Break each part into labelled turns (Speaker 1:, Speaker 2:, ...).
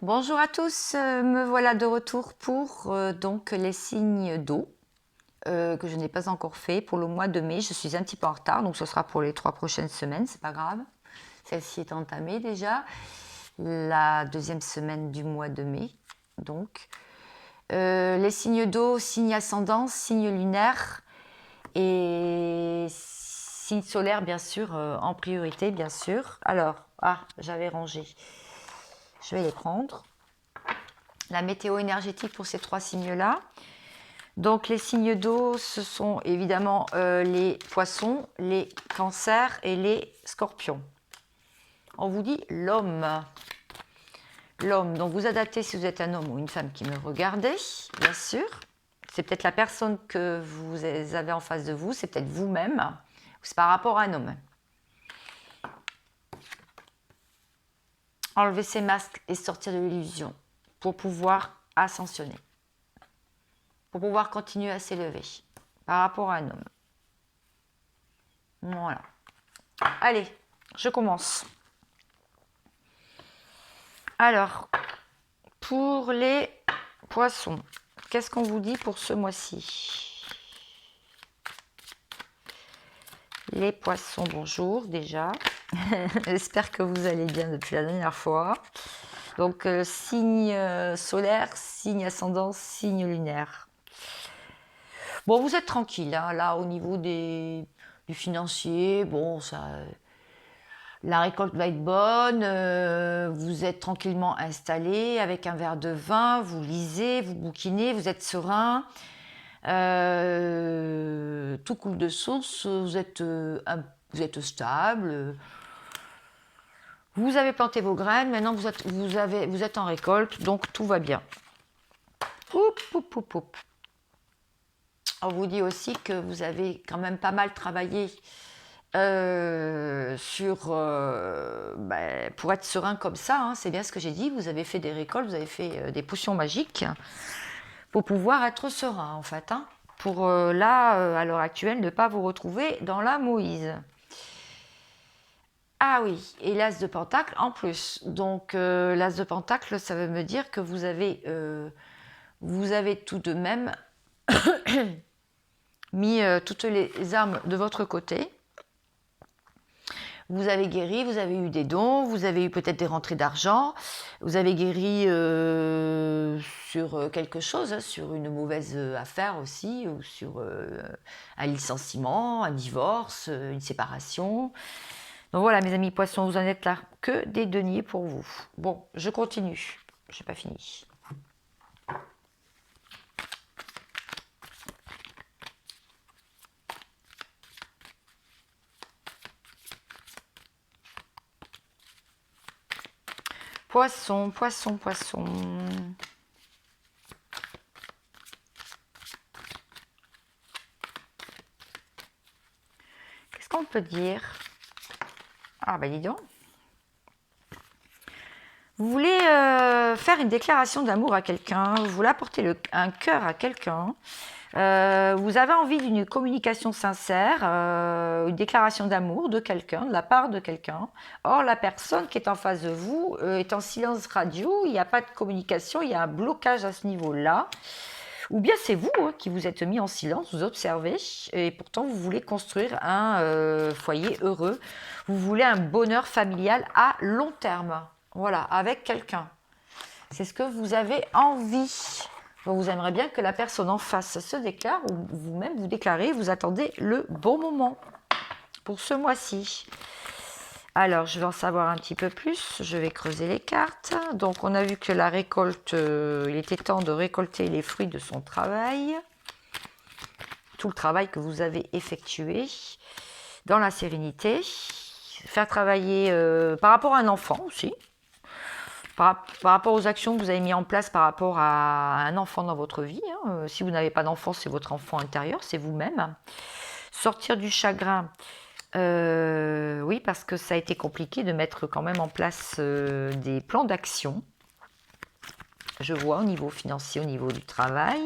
Speaker 1: Bonjour à tous, me voilà de retour pour donc les signes d'eau que je n'ai pas encore fait pour le mois de mai. Je suis un petit peu en retard, donc ce sera pour les 3 prochaines semaines, c'est pas grave. Celle-ci est entamée déjà, la deuxième semaine du mois de mai. Donc, les signes d'eau, signe ascendant, signe lunaire et signe solaire, bien sûr, en priorité, bien sûr. Alors, j'avais rangé. Je vais les prendre. La météo énergétique pour ces 3 signes-là. Donc les signes d'eau, ce sont évidemment les poissons, les cancers et les scorpions. On vous dit l'homme. L'homme, donc vous adaptez si vous êtes un homme ou une femme qui me regardez, bien sûr. C'est peut-être la personne que vous avez en face de vous, c'est peut-être vous-même, ou c'est par rapport à un homme. Enlever ses masques et sortir de l'illusion pour pouvoir ascensionner, pour pouvoir continuer à s'élever par rapport à un homme. Voilà. Allez, je commence. Alors, pour les poissons, qu'est-ce qu'on vous dit pour ce mois-ci? Les poissons, bonjour déjà. J'espère que vous allez bien depuis la dernière fois. Donc, signe solaire, signe ascendant, signe lunaire. Bon, vous êtes tranquille, hein, là, au niveau du financier. Bon, la récolte va être bonne, vous êtes tranquillement installé avec un verre de vin, vous lisez, vous bouquinez, vous êtes serein, tout coule de source, vous êtes stable, vous avez planté vos graines, maintenant vous êtes en récolte, donc tout va bien. On vous dit aussi que vous avez quand même pas mal travaillé pour être serein comme ça, hein, c'est bien ce que j'ai dit, vous avez fait des récoltes, vous avez fait des potions magiques pour pouvoir être serein en fait, hein, pour à l'heure actuelle, ne pas vous retrouver dans la Moïse. Ah oui, et l'as de pentacle en plus. Donc l'as de pentacle, ça veut me dire que vous avez tout de même mis toutes les armes de votre côté. Vous avez guéri, vous avez eu des dons, vous avez eu peut-être des rentrées d'argent, vous avez guéri sur quelque chose, hein, sur une mauvaise affaire aussi, ou sur un licenciement, un divorce, une séparation. Donc voilà mes amis poissons, vous en êtes là, que des deniers pour vous. Bon, je continue, je n'ai pas fini. Poisson, poisson, poisson. Qu'est-ce qu'on peut dire? Ah ben dis donc. Vous voulez faire une déclaration d'amour à quelqu'un, vous voulez apporter un cœur à quelqu'un, vous avez envie d'une communication sincère, une déclaration d'amour de quelqu'un, de la part de quelqu'un. Or, la personne qui est en face de vous est en silence radio, il n'y a pas de communication, il y a un blocage à ce niveau-là. Ou bien c'est vous qui vous êtes mis en silence, vous observez, et pourtant vous voulez construire un foyer heureux, vous voulez un bonheur familial à long terme. Voilà, avec quelqu'un. C'est ce que vous avez envie. Donc vous aimeriez bien que la personne en face se déclare ou vous-même vous déclarez, vous attendez le bon moment pour ce mois-ci. Alors, je vais en savoir un petit peu plus. Je vais creuser les cartes. Donc, on a vu que la récolte, il était temps de récolter les fruits de son travail. Tout le travail que vous avez effectué dans la sérénité. Faire travailler par rapport à un enfant aussi. Par rapport aux actions que vous avez mises en place par rapport à un enfant dans votre vie. Hein. Si vous n'avez pas d'enfant, c'est votre enfant intérieur, c'est vous-même. Sortir du chagrin. Oui, parce que ça a été compliqué de mettre quand même en place des plans d'action. Je vois au niveau financier, au niveau du travail.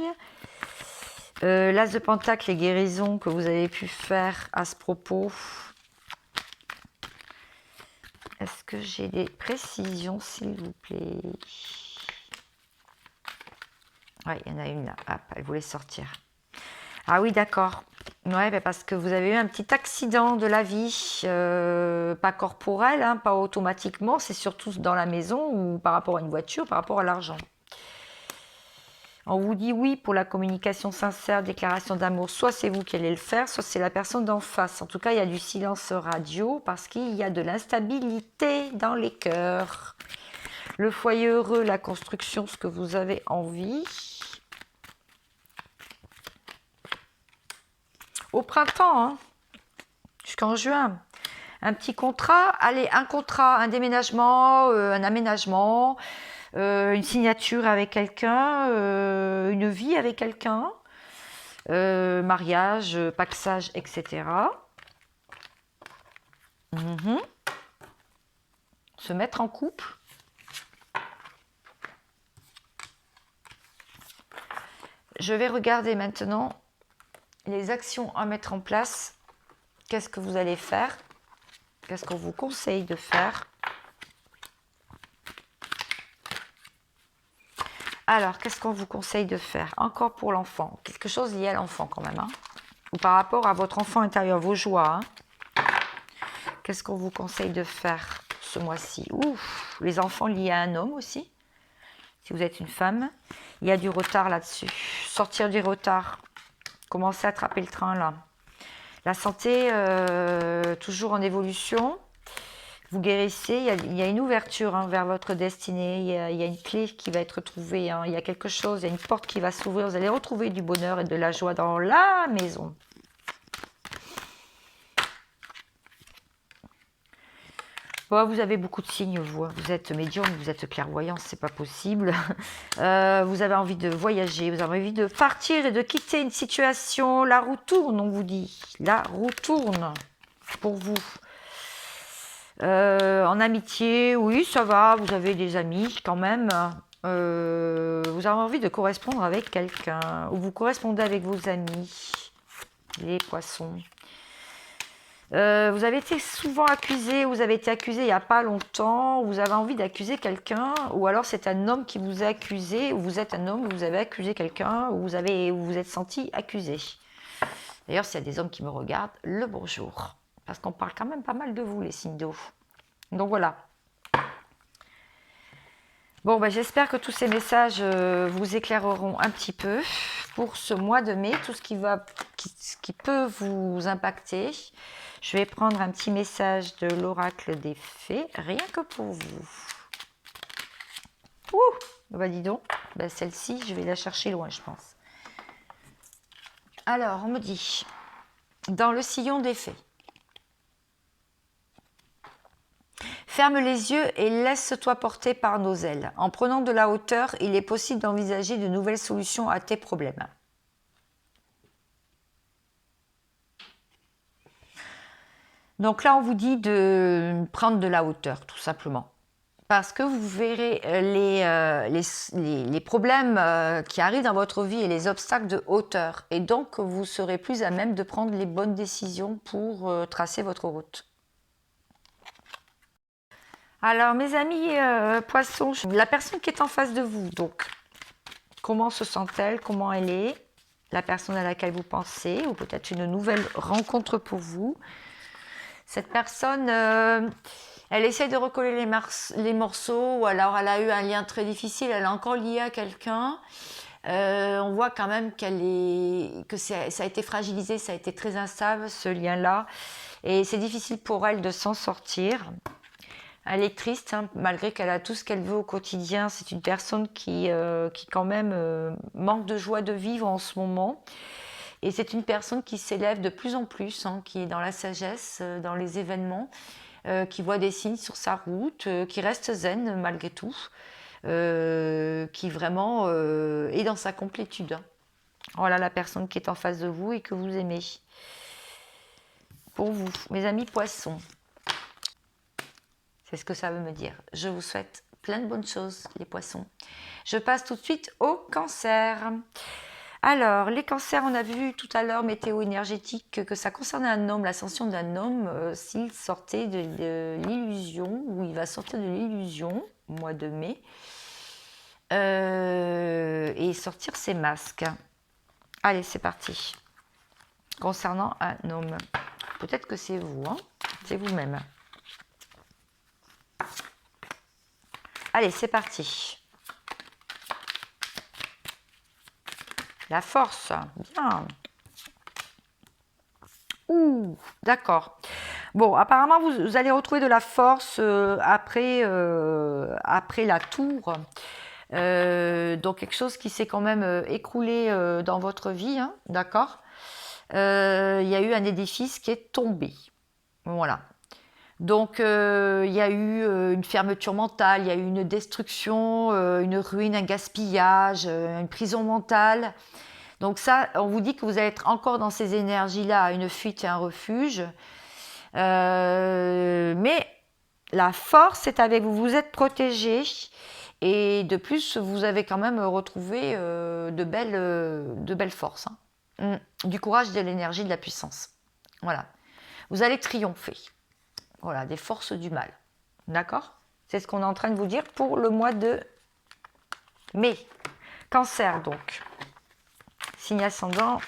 Speaker 1: L'As de Pentacle, les guérisons que vous avez pu faire à ce propos. Est-ce que j'ai des précisions, s'il vous plaît? Oui, il y en a une là. Hop, elle voulait sortir. Ah oui, d'accord. Ouais, bah parce que vous avez eu un petit accident de la vie, pas corporel, hein, pas automatiquement, c'est surtout dans la maison ou par rapport à une voiture, par rapport à l'argent. On vous dit oui pour la communication sincère, déclaration d'amour. Soit c'est vous qui allez le faire, soit c'est la personne d'en face. En tout cas, il y a du silence radio parce qu'il y a de l'instabilité dans les cœurs. Le foyer heureux, la construction, ce que vous avez envie. Au printemps, hein, jusqu'en juin. Un petit contrat, allez, un contrat, un déménagement, un aménagement, une signature avec quelqu'un, une vie avec quelqu'un, mariage, paxage, etc. Se mettre en couple. Je vais regarder maintenant les actions à mettre en place. Qu'est-ce que vous allez faire? Qu'est-ce qu'on vous conseille de faire? Alors, qu'est-ce qu'on vous conseille de faire? Encore pour l'enfant. Quelque chose lié à l'enfant quand même. Hein, ou par rapport à votre enfant intérieur, vos joies. Hein. Qu'est-ce qu'on vous conseille de faire ce mois-ci? Ouf, les enfants liés à un homme aussi. Si vous êtes une femme, il y a du retard là-dessus. Sortir du retard. Commencer à attraper le train là. La santé, toujours en évolution. Vous guérissez, il y a une ouverture hein, vers votre destinée, il y a une clé qui va être trouvée, hein, il y a quelque chose, il y a une porte qui va s'ouvrir, vous allez retrouver du bonheur et de la joie dans la maison. Bon, vous avez beaucoup de signes, vous êtes médium, vous êtes clairvoyant, c'est pas possible. Vous avez envie de voyager, vous avez envie de partir et de quitter une situation. La roue tourne, on vous dit. La roue tourne pour vous. En amitié, oui, ça va, vous avez des amis quand même. Vous avez envie de correspondre avec quelqu'un, ou vous correspondez avec vos amis, les poissons. Vous avez été souvent accusé, vous avez été accusé il n'y a pas longtemps, vous avez envie d'accuser quelqu'un, ou alors c'est un homme qui vous a accusé, ou vous êtes un homme, vous avez accusé quelqu'un, ou vous vous êtes senti accusé. D'ailleurs, s'il y a des hommes qui me regardent, le bonjour. Parce qu'on parle quand même pas mal de vous, les signes d'eau. Donc voilà. Bon, ben, j'espère que tous ces messages vous éclaireront un petit peu pour ce mois de mai, tout ce qui peut vous impacter. Je vais prendre un petit message de l'oracle des fées, rien que pour vous. Ouh, bah dis donc, bah celle-ci, je vais la chercher loin, je pense. Alors, on me dit, dans le sillon des fées, ferme les yeux et laisse-toi porter par nos ailes. En prenant de la hauteur, il est possible d'envisager de nouvelles solutions à tes problèmes. Donc là, on vous dit de prendre de la hauteur, tout simplement. Parce que vous verrez les problèmes qui arrivent dans votre vie et les obstacles de hauteur. Et donc, vous serez plus à même de prendre les bonnes décisions pour tracer votre route. Alors, mes amis poissons, la personne qui est en face de vous, donc, comment se sent-elle? Comment elle est? La personne à laquelle vous pensez, ou peut-être une nouvelle rencontre pour vous. Cette personne, elle essaie de recoller les morceaux, ou alors elle a eu un lien très difficile, elle est encore liée à quelqu'un. On voit quand même que ça a été fragilisé, ça a été très instable, ce lien-là. Et c'est difficile pour elle de s'en sortir. Elle est triste, hein, malgré qu'elle a tout ce qu'elle veut au quotidien. C'est une personne qui quand même manque de joie de vivre en ce moment. Et c'est une personne qui s'élève de plus en plus, hein, qui est dans la sagesse, dans les événements, qui voit des signes sur sa route, qui reste zen malgré tout, qui vraiment est dans sa complétude. Hein. Voilà la personne qui est en face de vous et que vous aimez. Pour vous, mes amis poissons, c'est ce que ça veut me dire. Je vous souhaite plein de bonnes choses, les poissons. Je passe tout de suite au cancer. Alors, les cancers, on a vu tout à l'heure, météo énergétique, que ça concernait un homme, l'ascension d'un homme, s'il sortait de l'illusion, ou il va sortir de l'illusion, au mois de mai, et sortir ses masques. Allez, c'est parti. Concernant un homme. Peut-être que c'est vous, hein, c'est vous-même. Allez, c'est parti. La force, bien. Ouh, d'accord. Bon, apparemment, vous allez retrouver de la force après la tour. Donc, quelque chose qui s'est quand même écroulé dans votre vie, hein, d'accord. Il y a eu un édifice qui est tombé. Voilà. Donc, il y a eu une fermeture mentale, il y a eu une destruction, une ruine, un gaspillage, une prison mentale. Donc ça, on vous dit que vous allez être encore dans ces énergies-là, une fuite et un refuge. Mais la force est avec vous, vous êtes protégé. Et de plus, vous avez quand même retrouvé de belles forces. Hein. Du courage, de l'énergie, de la puissance. Voilà. Vous allez triompher. Voilà, des forces du mal. D'accord? C'est ce qu'on est en train de vous dire pour le mois de mai. Cancer, donc. Signe ascendant,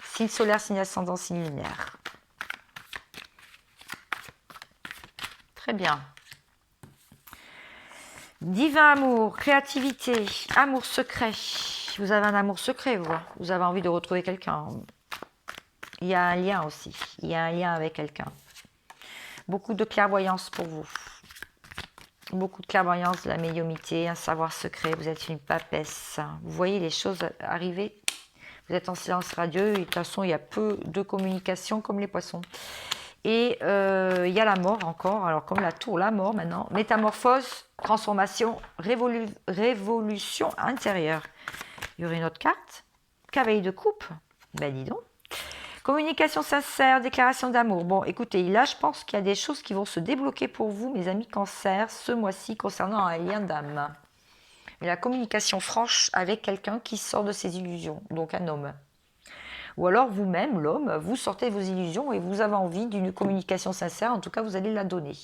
Speaker 1: signe solaire, signe ascendant, signe lunaire. Très bien. Divin amour, créativité, amour secret. Vous avez un amour secret, vous avez envie de retrouver quelqu'un. Il y a un lien aussi. Il y a un lien avec quelqu'un. Beaucoup de clairvoyance pour vous. Beaucoup de clairvoyance, de la médiumnité, un savoir secret. Vous êtes une papesse. Vous voyez les choses arriver. Vous êtes en silence radieux. Et de toute façon, il y a peu de communication comme les poissons. Et il y a la mort encore. Alors, comme la tour, la mort maintenant. Métamorphose, transformation, révolution intérieure. Il y aurait une autre carte. Cavalier de coupe. Ben, dis donc. Communication sincère, déclaration d'amour. Bon, écoutez, là, je pense qu'il y a des choses qui vont se débloquer pour vous, mes amis cancer, ce mois-ci, concernant un lien d'âme. Et la communication franche avec quelqu'un qui sort de ses illusions, donc un homme. Ou alors vous-même, l'homme, vous sortez de vos illusions et vous avez envie d'une communication sincère, en tout cas, vous allez la donner.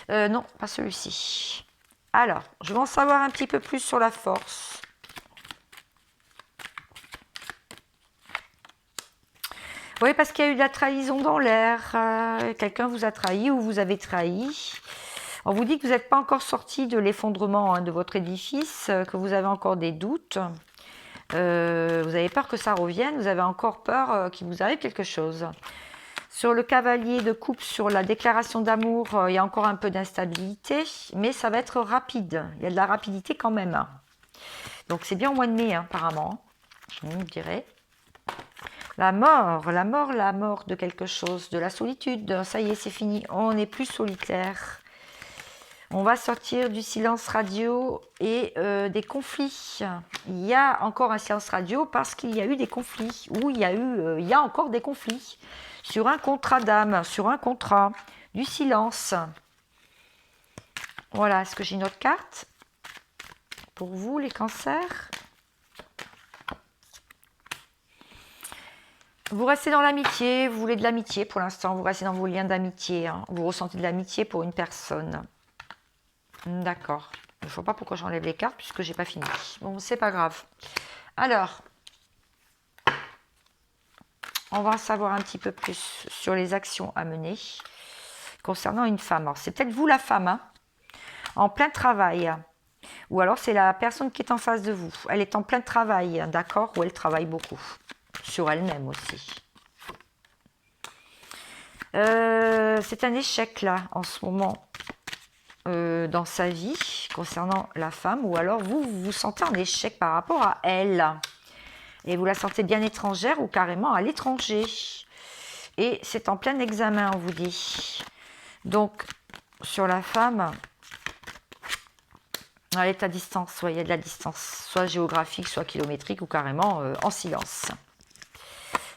Speaker 1: Non, pas celui-ci. Alors, je vais en savoir un petit peu plus sur la force. Oui, parce qu'il y a eu de la trahison dans l'air. Quelqu'un vous a trahi ou vous avez trahi. On vous dit que vous n'êtes pas encore sorti de l'effondrement de votre édifice, que vous avez encore des doutes. Vous avez peur que ça revienne, vous avez encore peur qu'il vous arrive quelque chose. Sur le cavalier de coupe, sur la déclaration d'amour, il y a encore un peu d'instabilité, mais ça va être rapide. Il y a de la rapidité quand même. Donc c'est bien au mois de mai, hein, apparemment, je dirais. La mort de quelque chose, de la solitude. Ça y est, c'est fini. On n'est plus solitaire. On va sortir du silence radio et des conflits. Il y a encore un silence radio parce qu'il y a eu des conflits. Ou il y a encore des conflits. Sur un contrat d'âme, sur un contrat. Du silence. Voilà, est-ce que j'ai une autre carte pour vous, les cancers? Vous restez dans l'amitié, vous voulez de l'amitié pour l'instant, vous restez dans vos liens d'amitié, hein. Vous ressentez de l'amitié pour une personne. D'accord. Je ne vois pas pourquoi j'enlève les cartes puisque j'ai pas fini. Bon, c'est pas grave. Alors, on va en savoir un petit peu plus sur les actions à mener concernant une femme. Alors, c'est peut-être vous la femme, hein, en plein travail. Ou alors c'est la personne qui est en face de vous. Elle est en plein travail, d'accord, ou elle travaille beaucoup. Sur elle-même aussi. C'est un échec là en ce moment dans sa vie concernant la femme, ou alors vous vous sentez en échec par rapport à elle et vous la sentez bien étrangère ou carrément à l'étranger et c'est en plein examen, on vous dit. Donc sur la femme, elle est à distance, soit il y a de la distance, soit géographique, soit kilométrique ou carrément en silence.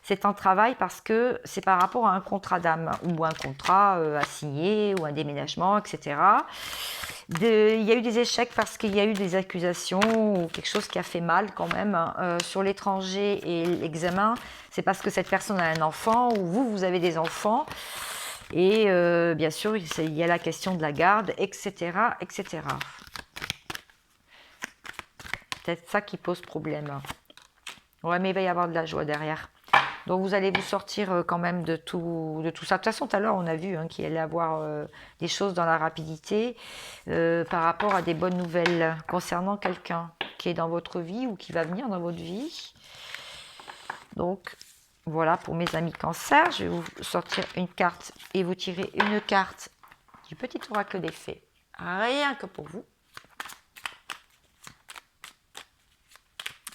Speaker 1: C'est en travail parce que c'est par rapport à un contrat d'âme ou un contrat à signer ou un déménagement, etc. Il y a eu des échecs parce qu'il y a eu des accusations ou quelque chose qui a fait mal quand même. Sur l'étranger et l'examen, c'est parce que cette personne a un enfant ou vous avez des enfants. Et bien sûr, il y a la question de la garde, etc. etc. Peut-être ça qui pose problème. Ouais, mais il va y avoir de la joie derrière. Donc vous allez vous sortir quand même de tout ça. De toute façon, tout à l'heure, on a vu qu'il allait y avoir des choses dans la rapidité par rapport à des bonnes nouvelles concernant quelqu'un qui est dans votre vie ou qui va venir dans votre vie. Donc voilà pour mes amis cancer. Je vais vous sortir une carte et vous tirer une carte du petit oracle des fées. Rien que pour vous.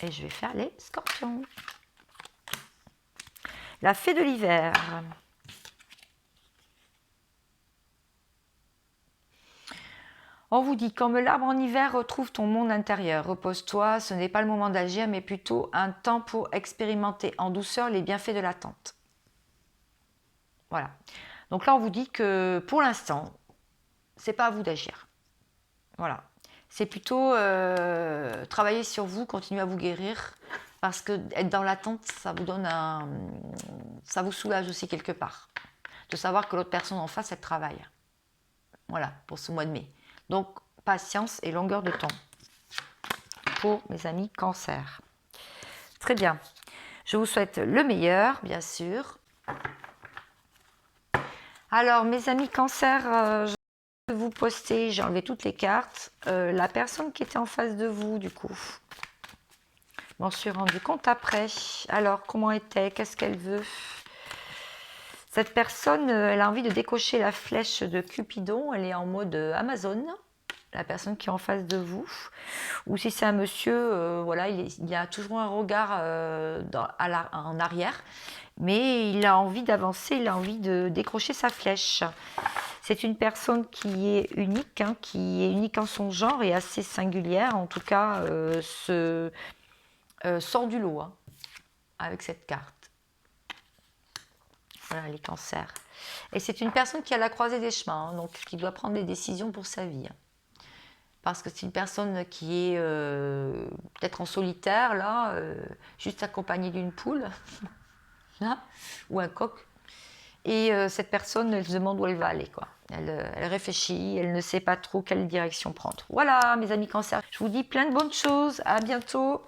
Speaker 1: Et je vais faire les scorpions. La fée de l'hiver. On vous dit, comme l'arbre en hiver, retrouve ton monde intérieur. Repose-toi, ce n'est pas le moment d'agir, mais plutôt un temps pour expérimenter en douceur les bienfaits de l'attente. Voilà. Donc là, on vous dit que pour l'instant, c'est pas à vous d'agir. Voilà. C'est plutôt travailler sur vous, continuer à vous guérir, parce que être dans l'attente, ça vous donne ça vous soulage aussi quelque part. De savoir que l'autre personne en face, elle travaille. Voilà, pour ce mois de mai. Donc, patience et longueur de temps pour mes amis cancer. Très bien. Je vous souhaite le meilleur, bien sûr. Alors, mes amis cancer, je vais vous poster, j'ai enlevé toutes les cartes. La personne qui était en face de vous, du coup. Je m'en suis rendu compte après. Alors, comment était? Qu'est-ce qu'elle veut? Cette personne, elle a envie de décocher la flèche de Cupidon. Elle est en mode Amazon, la personne qui est en face de vous. Ou si c'est un monsieur, voilà, il a toujours un regard en arrière. Mais il a envie d'avancer, il a envie de décrocher sa flèche. C'est une personne qui est unique en son genre et assez singulière. En tout cas, sort du lot avec cette carte. Voilà, les cancers. Et c'est une personne qui est à la croisée des chemins, donc qui doit prendre des décisions pour sa vie. Parce que c'est une personne qui est peut-être en solitaire, là, juste accompagnée d'une poule, là, ou un coq. Et cette personne, elle se demande où elle va aller, quoi. Elle réfléchit, elle ne sait pas trop quelle direction prendre. Voilà, mes amis cancers. Je vous dis plein de bonnes choses. À bientôt.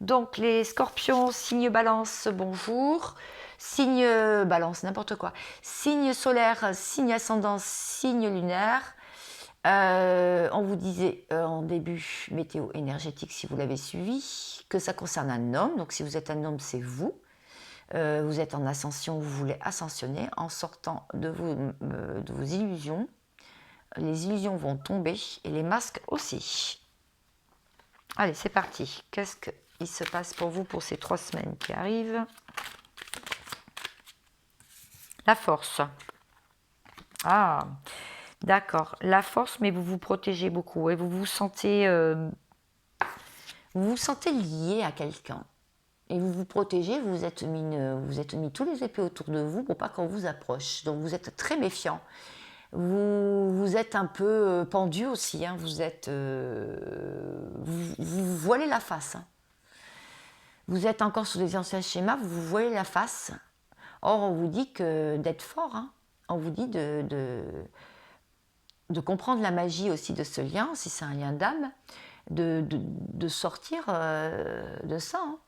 Speaker 1: Donc les scorpions, signe balance, bonjour. Signe balance, n'importe quoi. Signe solaire, signe ascendant, signe lunaire. On vous disait en début météo énergétique, si vous l'avez suivi, que ça concerne un homme. Donc si vous êtes un homme, c'est vous. Vous êtes en ascension, vous voulez ascensionner en sortant de vos illusions. Les illusions vont tomber et les masques aussi. Allez, c'est parti. Qu'est-ce qu'il se passe pour vous pour ces 3 semaines qui arrivent? La force. Ah, d'accord. La force, mais vous vous protégez beaucoup et vous vous sentez lié à quelqu'un. Et vous vous protégez, vous êtes mis tous les épées autour de vous pour pas qu'on vous approche. Donc vous êtes très méfiant. Vous êtes un peu pendu aussi, hein. Vous voilez la face. Hein. Vous êtes encore sur des anciens schémas, vous voilez la face. Or, on vous dit que d'être fort, hein. On vous dit de comprendre la magie aussi de ce lien, si c'est un lien d'âme, de sortir de ça, hein.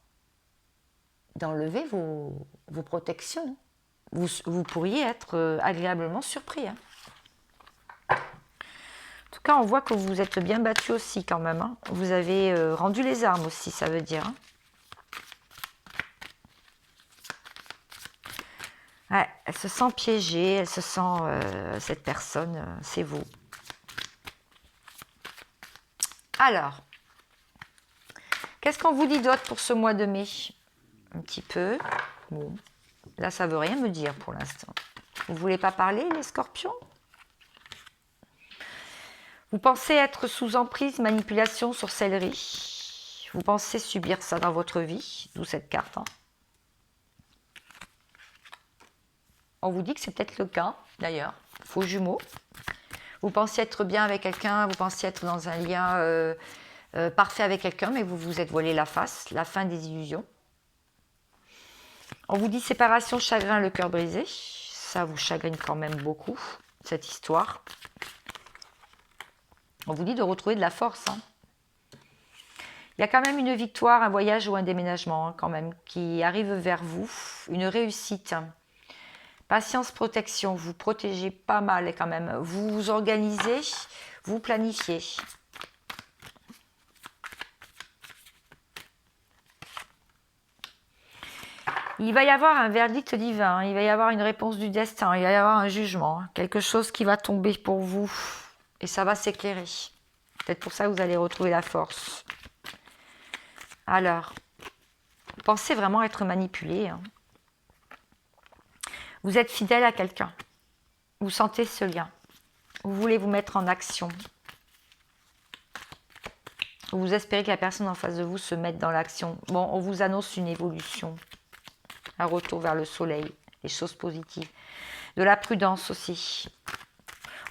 Speaker 1: D'enlever vos protections. Vous pourriez être agréablement surpris. Hein. En tout cas, on voit que vous êtes bien battu aussi quand même. Hein. Vous avez rendu les armes aussi, ça veut dire. Hein. Ouais, elle se sent piégée, elle se sent, cette personne, c'est vous. Alors, qu'est-ce qu'on vous dit d'autre pour ce mois de mai? Un petit peu. Bon, là, ça veut rien me dire pour l'instant. Vous voulez pas parler, les scorpions? Vous pensez être sous emprise, manipulation, sorcellerie. Vous pensez subir ça dans votre vie, d'où cette carte. Hein. On vous dit que c'est peut-être le cas, d'ailleurs. Faux jumeaux. Vous pensiez être bien avec quelqu'un, vous pensiez être dans un lien parfait avec quelqu'un, mais vous vous êtes voilé la face, la fin des illusions. On vous dit séparation, chagrin, le cœur brisé. Ça vous chagrine quand même beaucoup, cette histoire. On vous dit de retrouver de la force. Hein. Il y a quand même une victoire, un voyage ou un déménagement hein, quand même qui arrive vers vous, une réussite. Patience, protection, vous protégez pas mal quand même. Vous vous organisez, vous planifiez. Il va y avoir un verdict divin, il va y avoir une réponse du destin, il va y avoir un jugement, quelque chose qui va tomber pour vous et ça va s'éclairer. Peut-être pour ça que vous allez retrouver la force. Alors, pensez vraiment être manipulé. Hein. Vous êtes fidèle à quelqu'un. Vous sentez ce lien. Vous voulez vous mettre en action. Vous espérez que la personne en face de vous se mette dans l'action. Bon, on vous annonce une évolution. Un retour vers le soleil. Des choses positives. De la prudence aussi.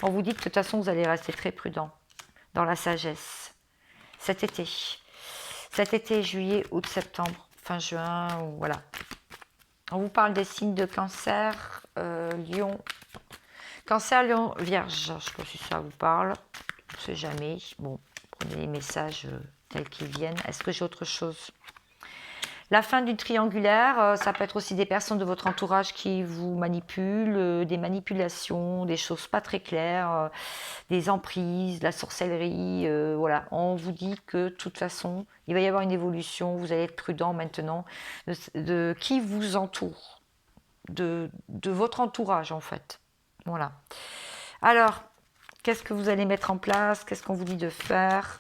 Speaker 1: On vous dit que de toute façon, vous allez rester très prudent. Dans la sagesse. Cet été. Cet été, juillet, août, septembre, fin juin, voilà. On vous parle des signes de cancer, lion. Cancer, lion, vierge, je ne sais pas si ça vous parle. On ne sait jamais. Bon, prenez les messages tels qu'ils viennent. Est-ce que j'ai autre chose ? La fin d'une triangulaire, ça peut être aussi des personnes de votre entourage qui vous manipulent, des manipulations, des choses pas très claires, des emprises, de la sorcellerie, voilà. On vous dit que de toute façon, il va y avoir une évolution, vous allez être prudent maintenant de qui vous entoure, de votre entourage en fait. Voilà. Alors, qu'est-ce que vous allez mettre en place? Qu'est-ce qu'on vous dit de faire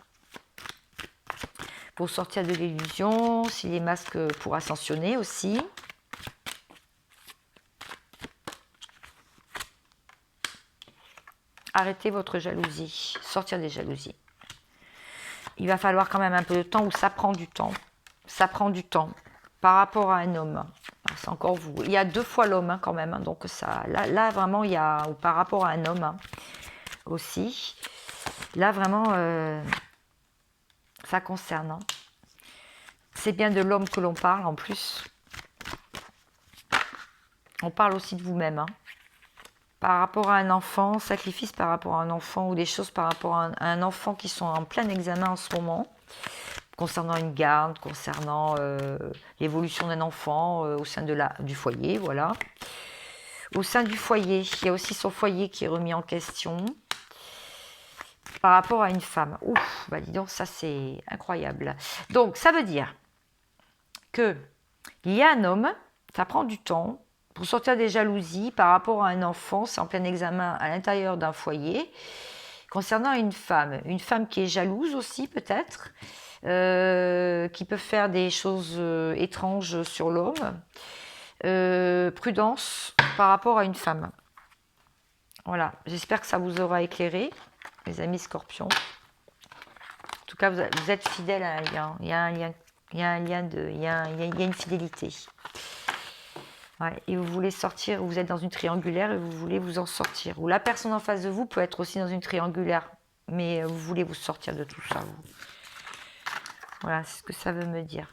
Speaker 1: pour sortir de l'illusion, si les masques pour ascensionner aussi. Arrêtez votre jalousie, sortir des jalousies. Il va falloir quand même un peu de temps où ça prend du temps. Ça prend du temps par rapport à un homme. C'est encore vous. Il y a 2 fois l'homme hein, quand même. Hein, donc ça, là vraiment, il y a ou par rapport à un homme hein, aussi. Là vraiment, ça concerne. Hein. C'est bien de l'homme que l'on parle en plus. On parle aussi de vous-même. Hein. Par rapport à un enfant, sacrifice par rapport à un enfant ou des choses par rapport à un enfant qui sont en plein examen en ce moment, concernant une garde, concernant l'évolution d'un enfant au sein du foyer, voilà. Au sein du foyer, il y a aussi son foyer qui est remis en question par rapport à une femme. Ouf, bah dis donc, ça c'est incroyable. Donc, ça veut dire que il y a un homme, ça prend du temps pour sortir des jalousies par rapport à un enfant, c'est en plein examen à l'intérieur d'un foyer. Concernant une femme qui est jalouse aussi peut-être, qui peut faire des choses étranges sur l'homme. Prudence par rapport à une femme. Voilà, j'espère que ça vous aura éclairé, les amis scorpions. En tout cas, vous êtes fidèles à un lien. Il y a un lien. Il y a un lien il y a une fidélité. Ouais, et vous voulez sortir, vous êtes dans une triangulaire et vous voulez vous en sortir. Ou la personne en face de vous peut être aussi dans une triangulaire, mais vous voulez vous sortir de tout ça. Vous. Voilà, c'est ce que ça veut me dire.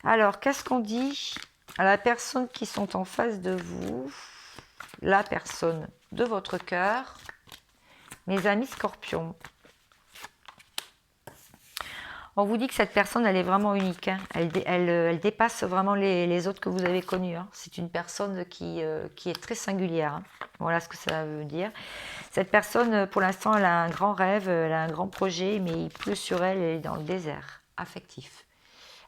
Speaker 1: Alors, qu'est-ce qu'on dit à la personne qui sont en face de vous, la personne de votre cœur, mes amis scorpions. On vous dit que cette personne, elle est vraiment unique. Hein. Elle dépasse vraiment les autres que vous avez connus. Hein. C'est une personne qui est très singulière. Hein. Voilà ce que ça veut dire. Cette personne, pour l'instant, elle a un grand rêve, elle a un grand projet, mais il pleut sur elle, elle est dans le désert affectif.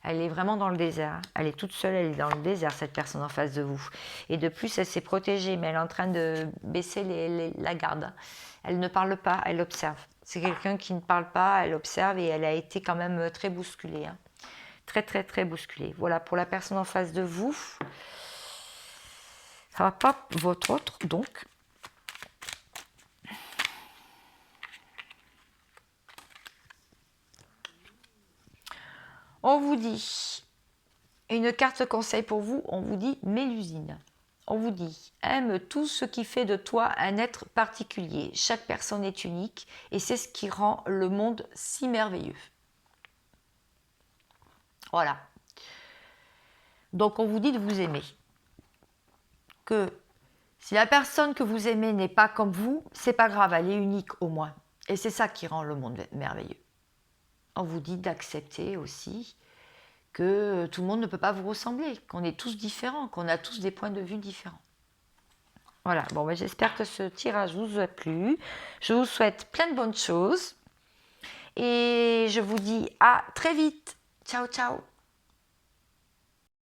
Speaker 1: Elle est vraiment dans le désert. Hein. Elle est toute seule, elle est dans le désert, cette personne en face de vous. Et de plus, elle s'est protégée, mais elle est en train de baisser la garde. Hein. Elle ne parle pas, elle observe. C'est quelqu'un qui ne parle pas, elle observe et elle a été quand même très bousculée. Hein. Très, très, très bousculée. Voilà, pour la personne en face de vous. Ça va pas votre autre, donc. On vous dit, une carte conseil pour vous, on vous dit Mélusine. on vous dit, aime tout ce qui fait de toi un être particulier. Chaque personne est unique et c'est ce qui rend le monde si merveilleux. Voilà. Donc on vous dit de vous aimer. Que si la personne que vous aimez n'est pas comme vous, c'est pas grave, elle est unique au moins. Et c'est ça qui rend le monde merveilleux. On vous dit d'accepter aussi que tout le monde ne peut pas vous ressembler, qu'on est tous différents, qu'on a tous des points de vue différents. Voilà, bon, ben, j'espère que ce tirage vous a plu. Je vous souhaite plein de bonnes choses. Et je vous dis à très vite. Ciao, ciao.